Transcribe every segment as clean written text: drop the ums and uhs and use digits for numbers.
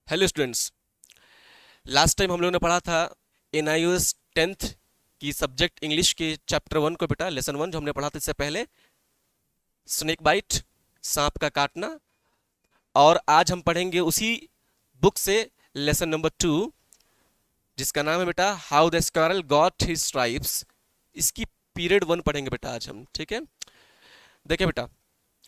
Hello students. Last time हम लोगों ने पढ़ा था एनआईओएस 10th की सब्जेक्ट इंग्लिश के चैप्टर 1 को, बेटा लेसन 1 जो हमने पढ़ा था इससे पहले, स्नेक बाइट, सांप का काटना। और आज हम पढ़ेंगे उसी बुक से लेसन नंबर 2, जिसका नाम है बेटा how the squirrel got his stripes. इसकी पीरियड 1 पढ़ेंगे बेटा आज हम, ठीक है। देखिए बेटा,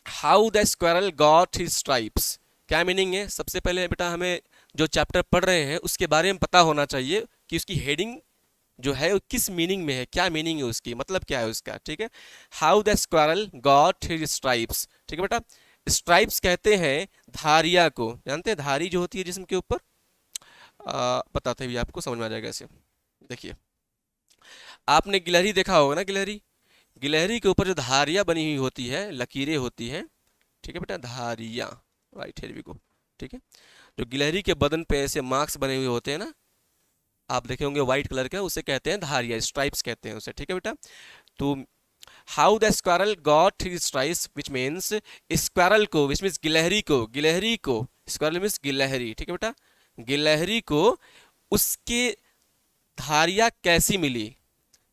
how the squirrel got his stripes क्या मीनिंग है। सबसे पहले बेटा हमें जो चैप्टर पढ़ रहे हैं उसके बारे में पता होना चाहिए कि उसकी हेडिंग जो है वो किस मीनिंग में है, क्या मीनिंग है उसकी, मतलब क्या है उसका, ठीक है। How the squirrel got his stripes, ठीक है बेटा। स्ट्राइप्स कहते हैं धारिया को, जानते हैं धारी जो होती है जिस्म के ऊपर। बताते हुए आपको समझ में आ जाएगा ऐसे। देखिए, आपने गिलहरी देखा होगा ना, गिलहरी, गिलहरी के ऊपर जो धारियां बनी हुई होती है, लकीरें होती हैं, ठीक है बेटा, धारियां। राइट, हियर वी गो, ठीक है। जो गिलहरी के बदन पे ऐसे मार्क्स बने हुए होते हैं ना, आप देखे होंगे व्हाइट कलर के, उसे कहते हैं धारिया, स्ट्राइप्स कहते हैं उसे, ठीक है बेटा। तो how the squirrel got his stripes which means, squirrel को, विच मीन्स गिलहरी को, गिलहरी को, स्क्वायरल मीन्स गिलहरी, ठीक है बेटा। गिलहरी को उसके धारियां कैसी मिली,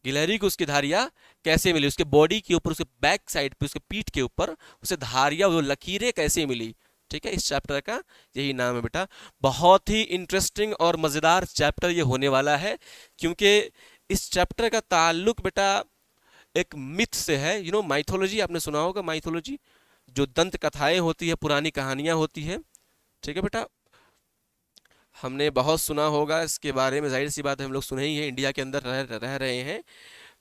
गिलहरी को उसकी धारियां कैसे मिली, उसके बॉडी के ऊपर, उसके बैक साइड पे, उसके पीठ के ऊपर उसे धारियां, वो लकीरें कैसे मिली, ठीक है। इस चैप्टर का यही नाम है बेटा। बहुत ही इंटरेस्टिंग और मज़ेदार चैप्टर ये होने वाला है, क्योंकि इस चैप्टर का ताल्लुक बेटा एक मिथ से है। माइथोलॉजी आपने सुना होगा, माइथोलॉजी जो दंत कथाएं होती है, पुरानी कहानियां होती है, ठीक है बेटा। हमने बहुत सुना होगा इसके बारे में, जाहिर सी बात है हम लोग सुने ही हैं, इंडिया के अंदर रह रहे हैं,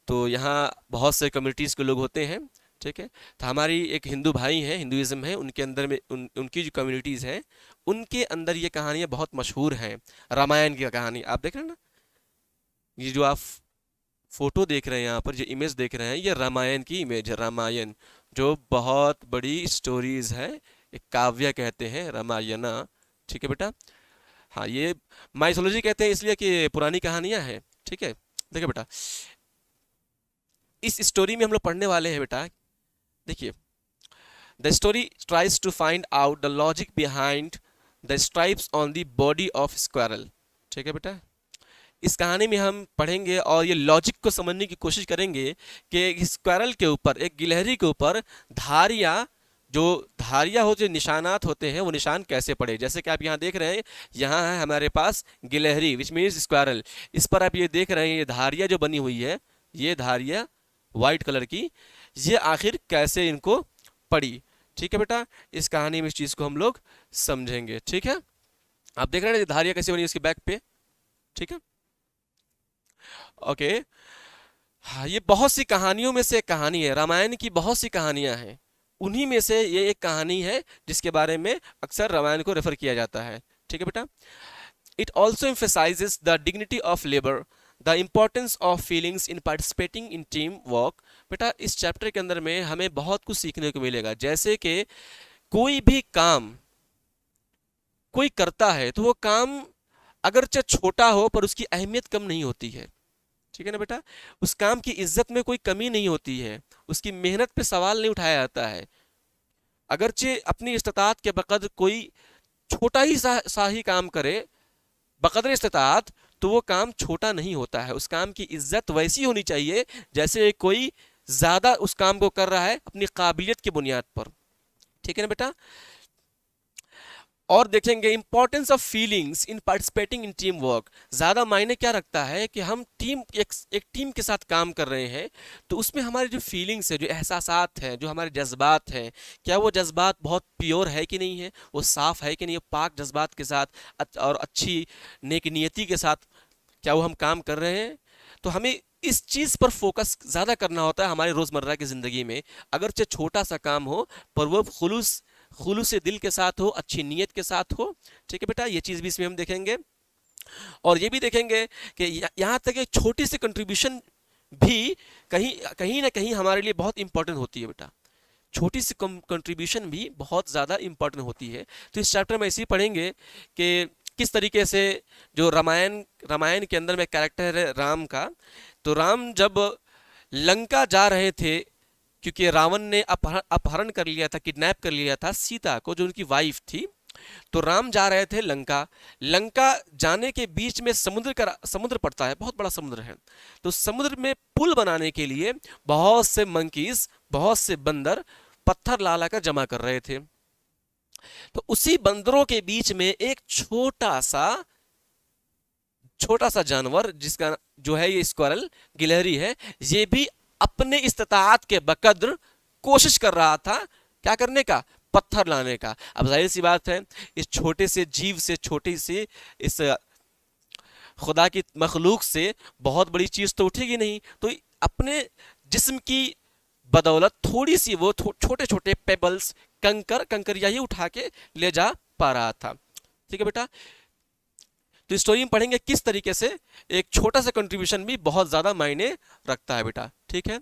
तो यहाँ बहुत से कम्युनिटीज़ के लोग होते हैं, ठीक है। तो हमारी एक हिंदू भाई हैं, हिंदुइज्म है, उनके अंदर में उनकी जो कम्युनिटीज़ हैं उनके अंदर ये कहानियाँ बहुत मशहूर हैं। रामायण की कहानी आप देख रहे हैं ना, ये जो आप फोटो देख रहे हैं यहाँ पर, जो इमेज देख रहे हैं, ये रामायण की इमेज है। रामायण जो बहुत बड़ी स्टोरीज है, एक काव्य कहते हैं रामायणा, ठीक है बेटा। हाँ, ये माइथोलॉजी कहते हैं इसलिए कि पुरानी कहानियाँ हैं, ठीक है। देखिए बेटा, इस स्टोरी में हम लोग पढ़ने वाले हैं बेटा। देखिए, the story tries to find out the logic behind the stripes on the body of squirrel, ठीक है बेटा। इस कहानी में हम पढ़ेंगे और ये लॉजिक को समझने की कोशिश करेंगे कि स्क्वायरल के ऊपर, एक गिलहरी के ऊपर धारियां, जो धारियां होते, निशानात होते हैं, वो निशान कैसे पड़े। जैसे कि आप यहाँ देख रहे हैं, यहाँ है हमारे पास गिलहरी विच मीन्स स्क्वायरल, इस पर आप ये देख रहे हैं, ये धारियां जो बनी हुई है, ये धारियां वाइट कलर की, ये आखिर कैसे इनको पड़ी, ठीक है बेटा। इस कहानी में इस चीज़ को हम लोग समझेंगे, ठीक है। आप देख रहे हैं धारियां कैसे बनी उसके बैक पे, ठीक है, ओके। हाँ, ये बहुत सी कहानियों में से एक कहानी है, रामायण की बहुत सी कहानियां हैं, उन्हीं में से ये एक कहानी है जिसके बारे में अक्सर रामायण को रेफर किया जाता है, ठीक है बेटा। It also emphasizes the dignity of labour, the importance of feelings in participating in team work. बेटा, इस चैप्टर के अंदर में हमें बहुत कुछ सीखने को मिलेगा, जैसे कि कोई भी काम कोई करता है तो वो काम अगरचे छोटा हो पर उसकी अहमियत कम नहीं होती है, ठीक है ना बेटा। उस काम की इज्जत में कोई कमी नहीं होती है, उसकी मेहनत पे सवाल नहीं उठाया जाता है। अगरचे अपनी इस्तात के बकद्र कोई छोटा ही सा ही काम करे, बकद्र इस्तात, तो वो काम छोटा नहीं होता है। उस काम की इज्जत वैसी होनी चाहिए जैसे कोई ज्यादा उस काम को कर रहा है अपनी काबिलियत की बुनियाद पर, ठीक है ना बेटा। और देखेंगे importance of feelings in participating in team work. ज़्यादा मायने क्या रखता है कि हम एक टीम के साथ काम कर रहे हैं, तो उसमें हमारे जो फीलिंग्स है, जो एहसासात हैं, जो हमारे जज्बात हैं, क्या वो जज्बात बहुत प्योर है कि नहीं है, वो साफ़ है कि नहीं है, पाक जज्बात के साथ और अच्छी नेक नियति के साथ क्या वो हम काम कर रहे हैं। तो हमें इस चीज़ पर फोकस ज़्यादा करना होता है हमारे रोज़मर्रा की ज़िंदगी में। अगरचे छोटा सा काम हो पर वो खुलूस से दिल के साथ हो, अच्छी नीयत के साथ हो, ठीक है बेटा। ये चीज़ भी इसमें हम देखेंगे, और ये भी देखेंगे कि यहाँ तक एक छोटी सी कंट्रीब्यूशन भी कहीं कहीं ना कहीं हमारे लिए बहुत इंपॉर्टेंट होती है बेटा। छोटी सी कंट्रीब्यूशन भी बहुत ज़्यादा इंपॉर्टेंट होती है। तो इस चैप्टर में ऐसे ही पढ़ेंगे कि किस तरीके से जो रामायण रामायण के अंदर में कैरेक्टर है राम का, तो राम जब लंका जा रहे थे, क्योंकि रावण ने अपहरण कर लिया था, किडनैप कर लिया था सीता को, जो उनकी वाइफ थी, तो राम जा रहे थे लंका। लंका जाने के बीच में समुद्र पड़ता है, बहुत बड़ा समुद्र है। तो समुद्र में पुल बनाने के लिए बहुत से मंकीज, बहुत से बंदर पत्थर ला लाकर जमा कर रहे थे। तो उसी बंदरों के बीच में एक छोटा सा जानवर, जिसका जो है ये स्क्वारल, गिलहरी है, ये भी अपने इस्तिताअत के बकद्र कोशिश कर रहा था क्या करने का, पत्थर लाने का। अब जाहिर सी बात है, इस छोटे से जीव से, छोटी सी इस खुदा की मखलूक से बहुत बड़ी चीज तो उठेगी नहीं। तो अपने जिस्म की बदौलत थोड़ी सी वो छोटे छोटे पेबल्स, कंकरिया ही उठा के ले जा पा रहा था। ठीक है बेटा, तो स्टोरी में पढ़ेंगे किस तरीके से एक छोटा सा कंट्रीब्यूशन भी बहुत ज्यादा मायने रखता है बेटा। ठीक है,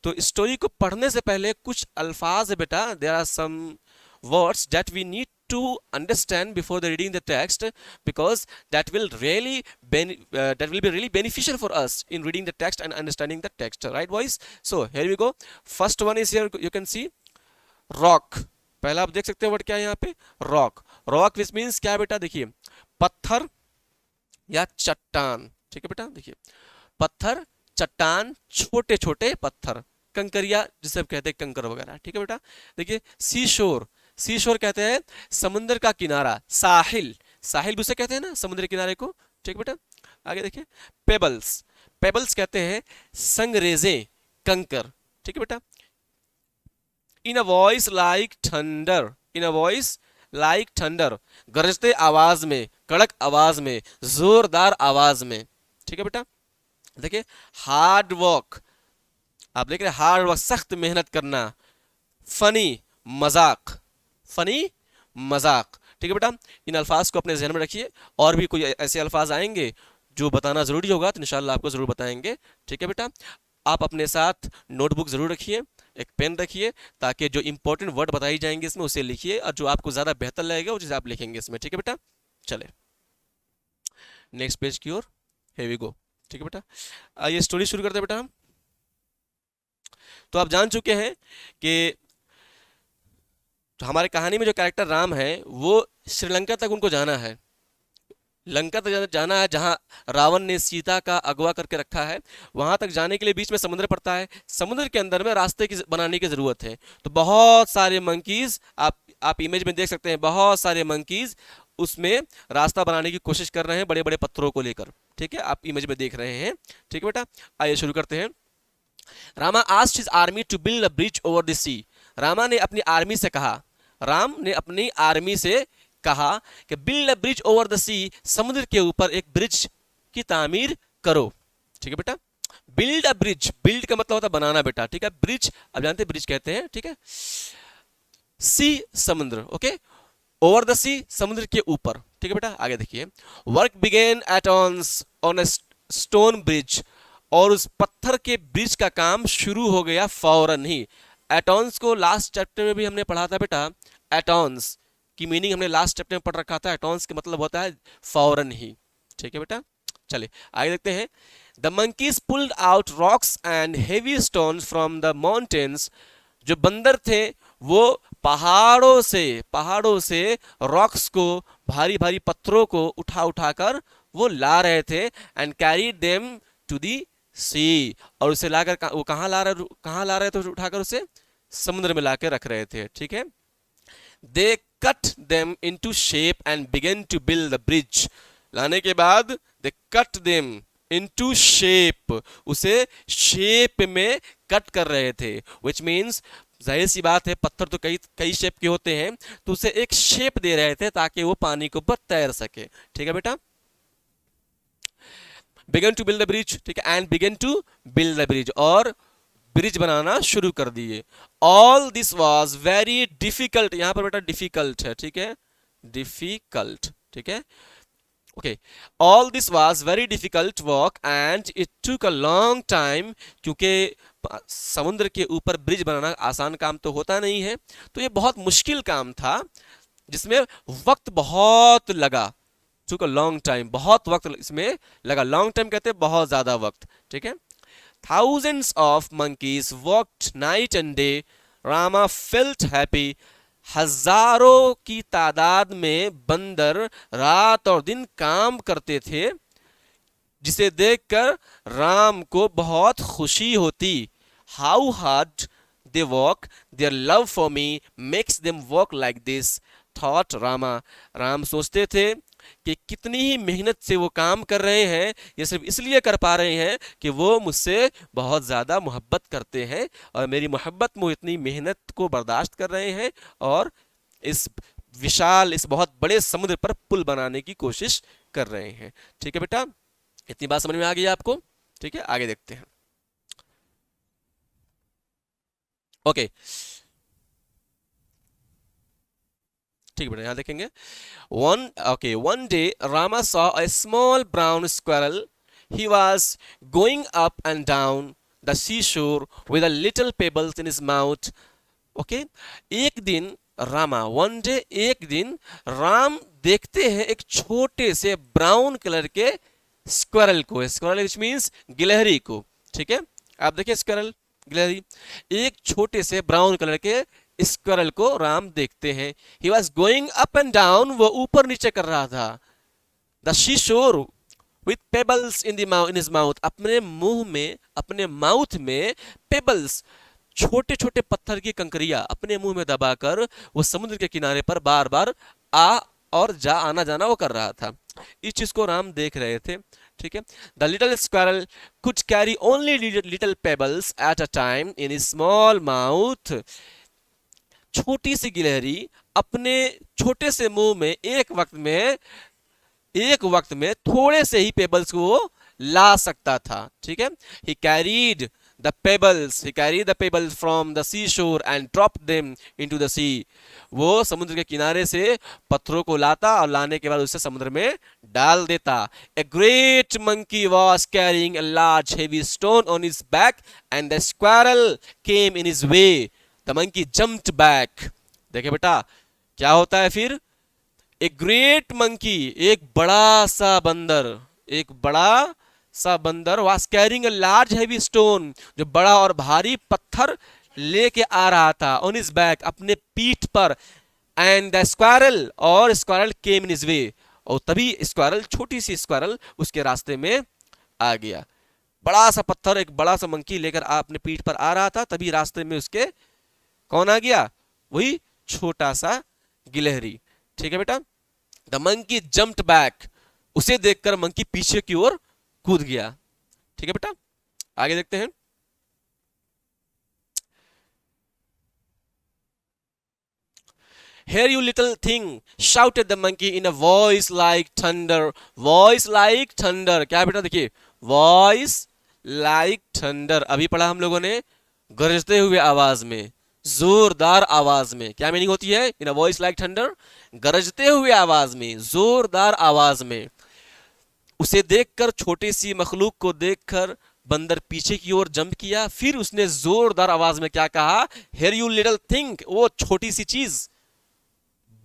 तो स्टोरी को पढ़ने से पहले कुछ अल्फाज है बेटा, there are some words that we need to understand before the reading the text, because that will be really beneficial for us in reading the text and understanding the text, right boys? So here we go. First one is here, you can see rock. पहला आप देख सकते हैं word क्या है यहाँ पे, rock. Rock which means क्या बेटा, देखिए पत्थर या चट्टान। ठीक है बेटा, देखिए पत्थर, चट्टान, छोटे छोटे पत्थर, कंकरिया जिसे आप कहते हैं, कंकर वगैरह। ठीक है बेटा, देखिए सी शोर, सी शोर कहते हैं समुद्र का किनारा, साहिल, साहिल भी उसे कहते हैं ना, समुद्र किनारे को। ठीक बेटा, आगे देखिए पेबल्स, पेबल्स कहते हैं संगरेजे, कंकर। ठीक है बेटा, in a voice like thunder, in a voice like thunder, गरजते आवाज में, कड़क आवाज में, जोरदार आवाज में। ठीक है बेटा, देखिए हार्ड वर्क, आप देख रहे हैं हार्ड वर्क, सख्त मेहनत करना। फनी, मजाक, फनी, मजाक। ठीक है बेटा, इन अल्फाज को अपने जहन में रखिए, और भी कोई ऐसे अल्फाज आएंगे जो बताना जरूरी होगा तो इंशाल्लाह आपको जरूर बताएंगे। ठीक है बेटा, आप अपने साथ नोटबुक जरूर रखिए, एक पेन रखिए, ताकि जो इंपॉर्टेंट वर्ड बताई जाएंगे इसमें उसे लिखिए, और जो आपको ज्यादा बेहतर लगेगा वो चीज आप लिखेंगे इसमें। ठीक है बेटा, चले नेक्स्ट पेज की ओर, हियर वी गो। ठीक है बेटा, आइए स्टोरी शुरू करते हैं बेटा हम। तो आप जान चुके हैं कि तो हमारे कहानी में जो कैरेक्टर राम है वो श्रीलंका तक उनको जाना है, लंका तक जाना है, जहां रावण ने सीता का अगवा करके रखा है। वहां तक जाने के लिए बीच में समुद्र पड़ता है, समुद्र के अंदर में रास्ते की बनाने की जरूरत है। तो बहुत सारे मंकीज, आप इमेज में देख सकते हैं, बहुत सारे मंकीज उसमें रास्ता बनाने की कोशिश कर रहे हैं, बड़े बड़े पत्थरों को लेकर। ठीक है, आप इमेज में देख रहे हैं। ठीक है बेटा, आइए शुरू करते हैं। Rama asked his army to build a bridge over the sea. Rama ने अपनी आर्मी से कहा, राम ने अपनी आर्मी से कहा कि build a bridge over the sea, समुद्र के ऊपर एक ब्रिज की तामीर करो। ठीक है बेटा, बिल्ड अ ब्रिज, बिल्ड का मतलब होता है बनाना बेटा। ठीक है, ब्रिज अब जानते हैं ब्रिज कहते हैं। ठीक है, सी समुद्र, ओके, ओवर द सी समुद्र के ऊपर। ठीक है बेटा, आगे देखिए, work began at on a stone bridge, और उस पत्थर के ब्रिज का काम शुरू हो गया फौरन ही। एटॉन्स को लास्ट चैप्टर में भी हमने पढ़ा था बेटा, एटॉन्स की मीनिंग हमने लास्ट चैप्टर में पढ़ रखा था। एटॉन्स का मतलब होता है फौरन ही। ठीक है बेटा, चलिए आगे देखते हैं। The monkeys pulled out rocks and heavy stones from the mountains, जो बंदर थे वो पहाड़ों से रॉक्स को, भारी भारी पत्थरों को उठा उठाकर वो ला रहे थे। And carried them to the sea, और उसे लाकर वो कहाँ ला रहे थे उठाकर, उसे समुद्र में लाकर रख रहे थे। ठीक है, they cut them into shape and began to build the bridge, लाने के बाद they cut them into shape, उसे शेप में कट कर रहे थे। विच मीन्स जाहिर सी बात है, पत्थर तो कई शेप के होते हैं, तो उसे एक शेप दे रहे थे ताकि वो पानी के ऊपर तैर सके। ठीक है बेटा, began to build the bridge. ठीक है, and began to build the bridge, और ब्रिज बनाना शुरू कर दिए। All this was very difficult, यहां पर बेटा डिफिकल्ट है। ठीक है, डिफिकल्ट। ठीक है, okay, all this was very difficult work and it took a long time, क्योंकि समुद्र के ऊपर ब्रिज बनाना आसान काम तो होता नहीं है, तो ये बहुत मुश्किल काम था जिसमें वक्त बहुत लगा। टुक अ लॉन्ग टाइम, बहुत वक्त इसमें लगा। लॉन्ग टाइम कहते हैं बहुत ज्यादा वक्त। ठीक है, thousands of monkeys worked night and day. Rama felt happy. हजारों की तादाद में बंदर रात और दिन काम करते थे, जिसे देखकर राम को बहुत खुशी होती। How hard they walk, their love for me makes them walk like this, thought Rama. Ram सोचते थे कि कितनी ही मेहनत से वो काम कर रहे हैं, ये सिर्फ इसलिए कर पा रहे हैं कि वो मुझसे बहुत ज़्यादा मोहब्बत करते हैं और मेरी मोहब्बत में वो इतनी मेहनत को बर्दाश्त कर रहे हैं और इस विशाल, इस बहुत बड़े समुद्र पर पुल बनाने की कोशिश कर रहे हैं। ठीक है बेटा, इतनी बात समझ में आ गई आपको? ठीक है, आगे देखते हैं। ओके, ठीक है बेटा, यहां देखेंगे। One day Rama saw a small brown squirrel. He was going up and down the seashore with a little pebbles in his mouth. Okay, एक दिन रामा, वन डे, एक दिन राम देखते हैं एक छोटे से ब्राउन कलर के स्क्वायरल को, स्क्वायरल विच मीन्स गिलहरी को। ठीक है, आप देखिए स्क्वायरल, गिलहरी, एक छोटे से ब्राउन कलर के स्क्वायरल को राम देखते हैं। He was going up and down, वो ऊपर नीचे कर रहा था। The seashore with pebbles in his mouth, अपने मुंह में, अपने माउथ में पेबल्स, छोटे छोटे पत्थर की कंकरियां अपने मुंह में दबाकर वो समुद्र के किनारे पर बार बार आ और जा, आना जाना वो कर रहा था। इस चीज को राम देख रहे थे। ठीक है, the little squirrel could carry only little pebbles at a time in his small mouth. छोटी सी गिलहरी अपने छोटे से मुंह में एक वक्त में थोड़े से ही पेबल्स को वो ला सकता था। ठीक है, he carried the pebbles from the seashore and dropped them into the sea. वो समुद्र के किनारे से पत्थरों को लाता और लाने के बाद उसे समुद्र में डाल देता। A great monkey was carrying a large heavy stone on his back and the squirrel came in his way. The monkey jumped back. देखिए बेटा क्या होता है फिर। ए ग्रेट मंकी, एक बड़ा सा बंदर was carrying a large heavy stone, जो बड़ा और भारी पत्थर लेके आ रहा था, ऑन हिज बैक, अपने पीठ पर। एंड द स्क्वायरल, और squirrel came in his way, और तभी स्क्वायरल, छोटी सी स्क्वायरल उसके रास्ते में आ गया। बड़ा सा पत्थर, एक बड़ा सा मंकी लेकर अपने पीठ पर आ रहा था, तभी रास्ते में उसके कौन आ गया? वही छोटा सा गिलहरी। ठीक है बेटा, द मंकी जम्प्ड बैक, उसे देखकर मंकी पीछे की ओर कूद गया। ठीक है बेटा, आगे देखते हैं। Here you little thing, shouted the monkey in a voice like thunder. Voice like thunder, क्या बेटा? देखिए, voice like thunder, अभी पढ़ा हम लोगों ने, गरजते हुए आवाज में, जोरदार आवाज में। क्या मीनिंग होती है इन अ वॉइस लाइक थंडर? गरजते हुए आवाज में, जोरदार आवाज में। उसे देखकर, छोटी सी मखलूक को देखकर बंदर पीछे की ओर जंप किया। फिर उसने जोरदार आवाज में क्या कहा? हेयर यू लिटिल थिंग, वो छोटी सी चीज।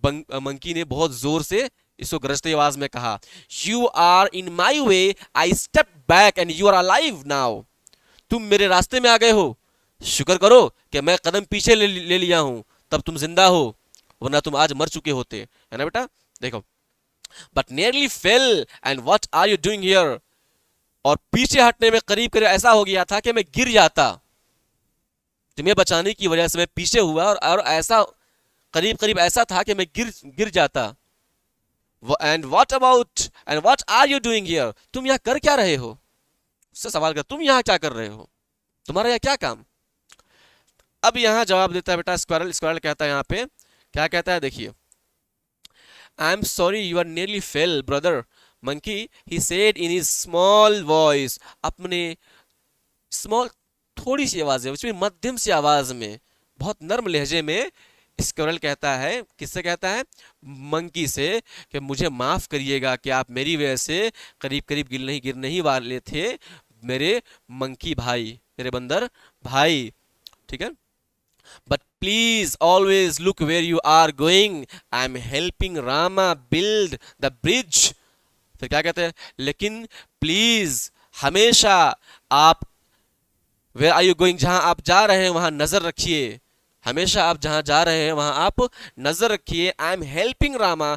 मंकी ने बहुत जोर से इसको गरजते आवाज में कहा, you are in my way, I step back and you are alive now. तुम मेरे रास्ते में आ गए हो, शुक्र करो कि मैं कदम पीछे ले लिया हूं, तब तुम जिंदा हो, वरना तुम आज मर चुके होते। है ना बेटा? देखो, but nearly fell and what are you doing here, और पीछे हटने में करीब करीब ऐसा हो गया था कि मैं गिर जाता। तुम्हें बचाने की वजह से मैं पीछे हुआ और ऐसा करीब करीब ऐसा था कि मैं गिर जाता। And what are you doing here, तुम यहां कर क्या रहे हो? उससे सवाल कर, तुम यहां क्या कर रहे हो, तुम्हारा यहां क्या काम? अब यहां जवाब देता है बेटा स्क्वायरल कहता है, यहां पे क्या कहता है देखिए, I am sorry you are nearly fell brother monkey, he said in his small voice, अपने स्मॉल, थोड़ी सी आवाज है, उसमें मध्यम सी आवाज में, बहुत नर्म लहजे में स्क्वायरल कहता है, किससे कहता है? मंकी से, कि मुझे माफ करिएगा कि आप मेरी वजह से करीब करीब गिरने ही वाले थे, मेरे मंकी भाई, मेरे बंदर भाई। ठीक है, but please always look where you are going, I am helping Rama build the bridge. फिर क्या कहते हैं? लेकिन प्लीज हमेशा आप, वेयर आर यू गोइंग, जहां आप जा रहे हैं वहां नजर रखिए, हमेशा आप जहां जा रहे हैं वहां आप नजर रखिए। आई एम हेल्पिंग रामा,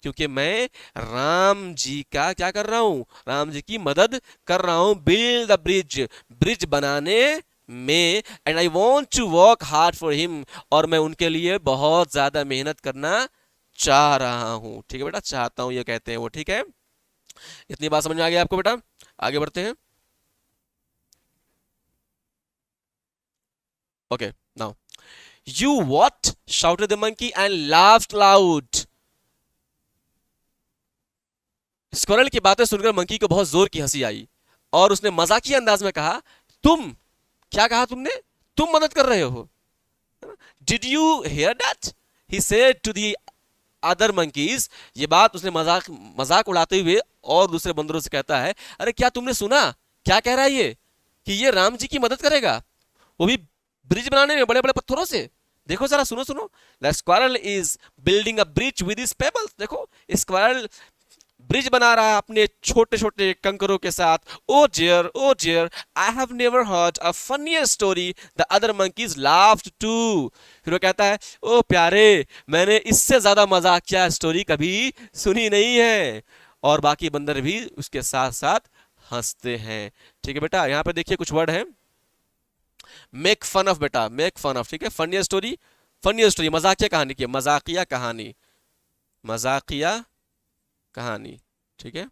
क्योंकि मैं राम जी का क्या कर रहा हूं, राम जी की मदद कर रहा हूं। बिल्ड द ब्रिज, ब्रिज बनाने में। And I want to work hard for him, और मैं उनके लिए बहुत ज्यादा मेहनत करना चाह रहा हूं। ठीक है बेटा, चाहता हूं ये कहते हैं वो। ठीक है, इतनी बात समझ में आ गई आपको बेटा? आगे बढ़ते हैं। Okay, now you what shouted the monkey and laughed loud। Squirrel की बातें सुनकर मंकी को बहुत जोर की हंसी आई और उसने मजाकिया अंदाज में कहा, तुम क्या कहा तुमने, तुम मदद कर रहे हो? Did you hear that, he said to the other monkeys. ये बात उसने मजाक मजाक उड़ाते हुए और दूसरे बंदरों से कहता है, अरे क्या तुमने सुना, क्या कह रहा है ये, कि ये राम जी की मदद करेगा, वो भी ब्रिज बनाने में बड़े बड़े पत्थरों से। देखो जरा, सुनो सुनो। The squirrel is building a bridge with his pebbles. देखो स्क्वायरल ब्रिज बना रहा है अपने छोटे छोटे कंकरों के साथ। Oh dear, I have never heard a funnier story. The other monkeys laughed too. फिर वो कहता है, ओ प्यारे, मैंने इससे ज्यादा मजाकिया स्टोरी कभी सुनी नहीं है। और बाकी बंदर भी उसके साथ साथ हंसते हैं। ठीक है बेटा, यहाँ पे देखिए कुछ वर्ड है। मेक फन ऑफ बेटा, मेक फन ऑफ। ठीक है, फनियर स्टोरी, फनियर स्टोरी मजाकिया कहानी की, मजाकिया कहानी, मजाकिया कहानी। ठीक है,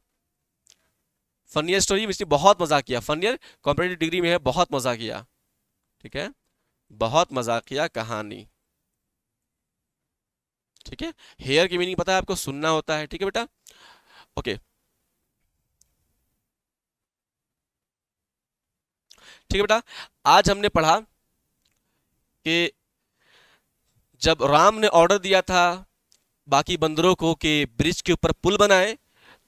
फनियर स्टोरी इसने बहुत मजा किया। फनियर कॉम्पिटेटिव डिग्री में है, बहुत मजा किया। ठीक है, बहुत मजा किया कहानी। ठीक है, हेयर की मीनिंग पता है आपको, सुनना होता है। ठीक है बेटा, ओके। ठीक है बेटा, आज हमने पढ़ा कि जब राम ने ऑर्डर दिया था बाकी बंदरों को कि ब्रिज के ऊपर पुल बनाए,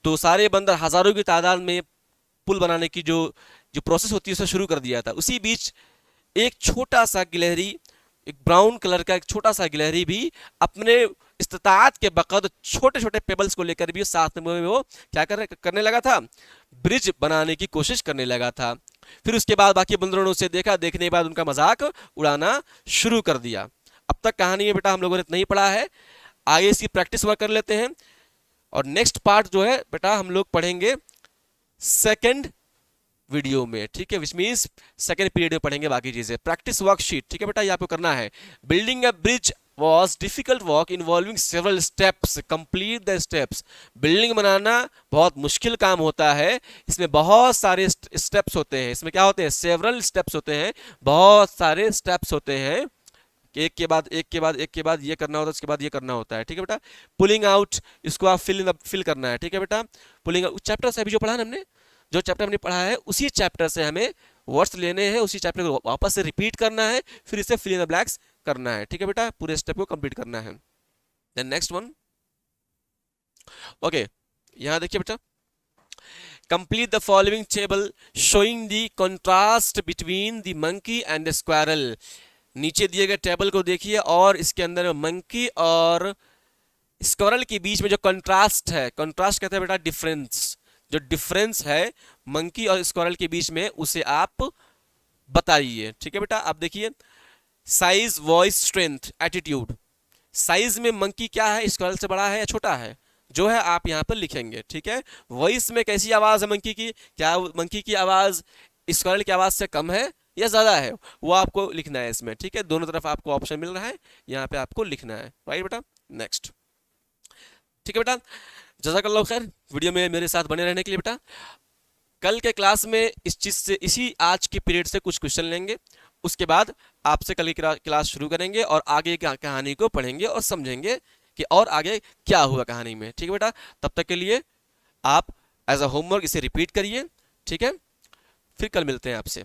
तो सारे बंदर हजारों की तादाद में पुल बनाने की जो जो प्रोसेस होती है उसे शुरू कर दिया था। उसी बीच एक छोटा सा गिलहरी, एक ब्राउन कलर का एक छोटा सा गिलहरी भी अपने इस्तात के बकद छोटे छोटे पेबल्स को लेकर भी साथ में वो क्या करने लगा था, ब्रिज बनाने की कोशिश करने लगा था। फिर उसके बाद बाकी बंदरों ने उसे देखा, देखने के बाद उनका मजाक उड़ाना शुरू कर दिया। अब तक कहानी में बेटा हम लोगों ने नहीं पढ़ा है, आगे इसकी प्रैक्टिस वर्क कर लेते हैं। और नेक्स्ट पार्ट जो है बेटा हम लोग पढ़ेंगे सेकंड वीडियो में। ठीक है, विच मीन्स सेकंड पीरियड में पढ़ेंगे बाकी चीजें। प्रैक्टिस वर्कशीट, ठीक है बेटा, ये आपको करना है। Building a bridge was difficult work involving several steps, complete the steps. Building बनाना बहुत मुश्किल काम होता है, इसमें बहुत सारे स्टेप्स होते हैं। इसमें क्या होते हैं, सेवरल स्टेप्स होते हैं, बहुत सारे स्टेप्स होते हैं। एक के बाद एक के बाद एक के बाद ये करना होता है, उसके बाद ये करना होता है। ठीक है बेटा, पुलिंग आउट, इसको आप फिल करना है। ठीक है बेटा, पुलिंग आउट चैप्टर से अभी जो पढ़ा ना हमने, जो चैप्टर हमने पढ़ा है उसी चैप्टर से हमें वर्ड्स लेने हैं, उसी चैप्टर को वापस से रिपीट करना है, फिर इसे फिल इन द ब्लैंक्स करना है। ठीक है बेटा, पूरे स्टेप को कंप्लीट करना है। देन नेक्स्ट वन, ओके, यहां देखिए बेटा, complete the following table showing the contrast between the monkey and the squirrel. नीचे दिए गए टेबल को देखिए और इसके अंदर मंकी और स्क्वायरल के बीच में जो कंट्रास्ट है, कंट्रास्ट कहते हैं बेटा डिफरेंस, जो डिफरेंस है मंकी और स्क्वायरल के बीच में उसे आप बताइए। ठीक है बेटा, आप देखिए, size, voice, strength, attitude. Size में मंकी क्या है, स्क्वायरल से बड़ा है या छोटा है, जो है आप यहां पर लिखेंगे। ठीक है, वॉइस में कैसी आवाज है मंकी की, क्या मंकी की आवाज स्क्वायरल की आवाज से कम है या ज्यादा है, वो आपको लिखना है इसमें। ठीक है, दोनों तरफ आपको ऑप्शन मिल रहा है, यहाँ पे आपको लिखना है। राइट बेटा, नेक्स्ट। ठीक है बेटा, जज़ाकल्लाह खैर वीडियो में मेरे साथ बने रहने के लिए बेटा। कल के क्लास में इस चीज से, इसी आज के पीरियड से कुछ क्वेश्चन लेंगे, उसके बाद आपसे कल की क्लास शुरू करेंगे और आगे की कहानी को पढ़ेंगे और समझेंगे कि और आगे क्या हुआ कहानी में। ठीक है बेटा, तब तक के लिए आप एज अ होमवर्क इसे रिपीट करिए। ठीक है, फिर कल मिलते हैं आपसे।